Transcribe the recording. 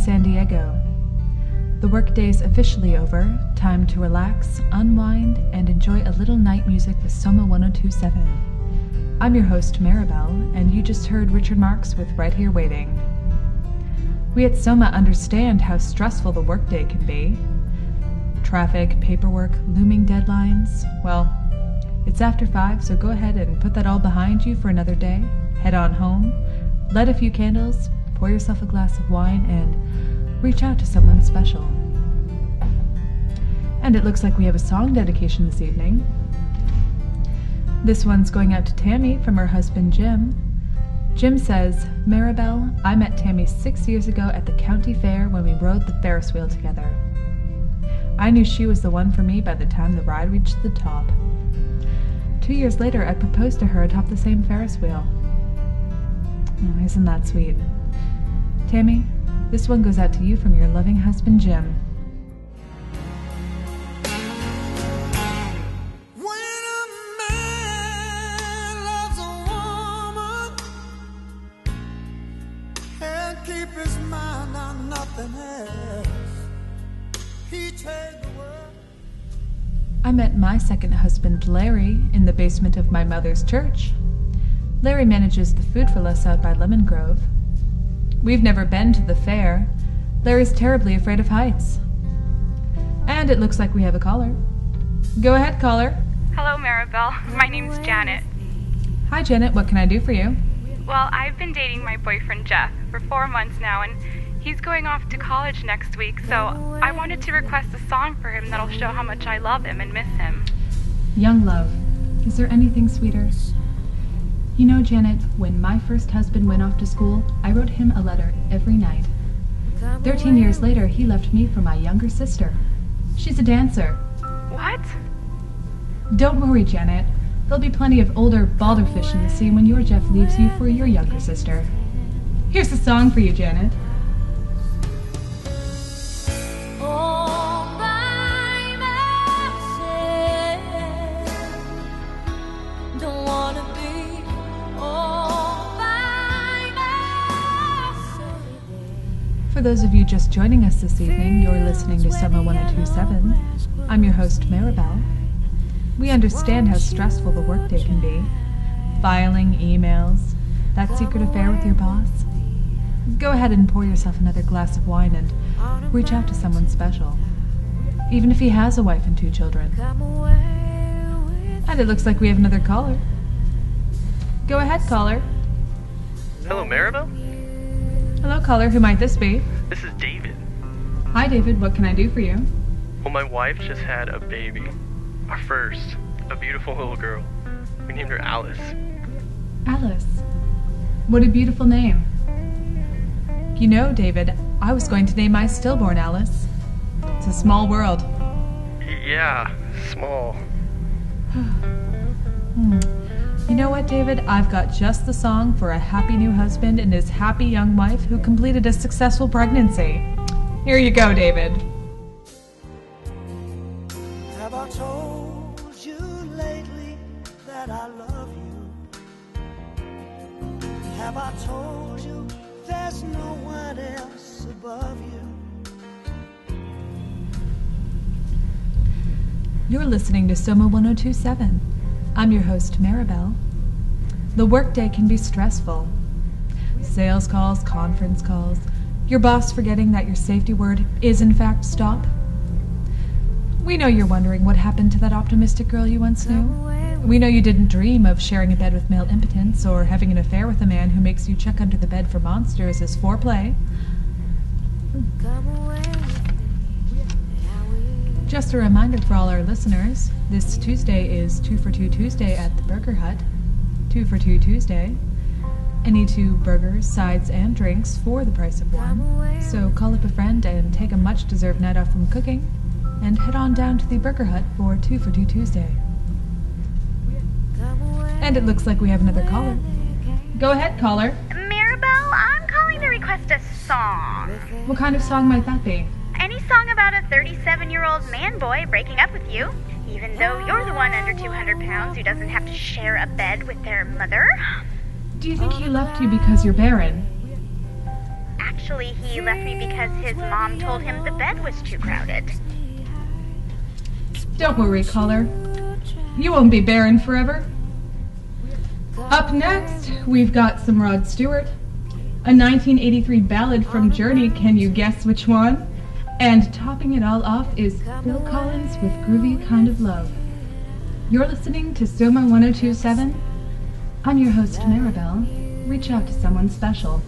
San Diego. The workday's officially over. Time to relax, unwind, and enjoy a little night music with Soma 102.7. I'm your host, Meribel, and you just heard Richard Marx with Right Here Waiting. We at Soma understand how stressful the workday can be. Traffic, paperwork, looming deadlines. Well, it's after 5, so go ahead and put that all behind you for another day. Head on home, light a few candles, pour yourself a glass of wine, and reach out to someone special. And it looks like we have a song dedication this evening. This one's going out to Tammy from her husband Jim. Jim says, Meribel, I met Tammy 6 years ago at the county fair when we rode the Ferris wheel together. I knew she was the one for me by the time the ride reached the top. 2 years later, I proposed to her atop the same Ferris wheel. Oh, isn't that sweet? Tammy, this one goes out to you from your loving husband, Jim. When a man loves a woman, can't keep his mind on nothing else. He takes the world. I met my second husband, Larry, in the basement of my mother's church. Larry manages the food for less out by Lemon Grove. We've never been to the fair. Larry's terribly afraid of heights. And it looks like we have a caller. Go ahead, caller. Hello, Meribel. My name's Janet. Hi, Janet. What can I do for you? Well, I've been dating my boyfriend, Jeff, for 4 months now, and he's going off to college next week, so I wanted to request a song for him that'll show how much I love him and miss him. Young love. Is there anything sweeter? You know, Janet, when my first husband went off to school, I wrote him a letter every night. 13 years later, he left me for my younger sister. She's a dancer. What? Don't worry, Janet. There'll be plenty of older, balder fish in the sea when your Jeff leaves you for your younger sister. Here's a song for you, Janet. For those of you just joining us this evening, you're listening to Soma 102.7. I'm your host, Meribel. We understand how stressful the workday can be. Filing, emails, that secret affair with your boss. Go ahead and pour yourself another glass of wine and reach out to someone special, even if he has a wife and 2 children. And it looks like we have another caller. Go ahead, caller. Hello, Meribel? Hello, caller. Who might this be? This is David. Hi, David. What can I do for you? Well, my wife just had a baby. Our first. A beautiful little girl. We named her Alice. Alice. What a beautiful name. You know, David, I was going to name my stillborn Alice. It's a small world. Yeah, small. You know what, David? I've got just the song for a happy new husband and his happy young wife who completed a successful pregnancy. Here you go, David. Have I told you lately that I love you? Have I told you there's no one else above you? You're listening to Soma 102.7. I'm your host, Meribel. The workday can be stressful. Sales calls, conference calls, your boss forgetting that your safety word is in fact stop. We know you're wondering what happened to that optimistic girl you once knew. We know you didn't dream of sharing a bed with male impotence or having an affair with a man who makes you check under the bed for monsters as foreplay. Just a reminder for all our listeners, this Tuesday is 2 for 2 Tuesday at the Burger Hut. 2 for 2 Tuesday. Any 2 burgers, sides, and drinks for the price of 1. So call up a friend and take a much-deserved night off from cooking, and head on down to the Burger Hut for 2 for 2 Tuesday. And it looks like we have another caller. Go ahead, caller. Meribel, I'm calling to request a song. What kind of song might that be? Any song about a 37-year-old man boy breaking up with you, even though you're the one under 200 pounds who doesn't have to share a bed with their mother. Do you think he left you because you're barren? Actually, he left me because his mom told him the bed was too crowded. Don't worry, caller. You won't be barren forever. Up next, we've got some Rod Stewart, a 1983 ballad from Journey, Can You Guess Which One? And topping it all off is Phil Collins with Groovy Kind of Love. You're listening to Soma 102.7. I'm your host, Meribel. Reach out to someone special.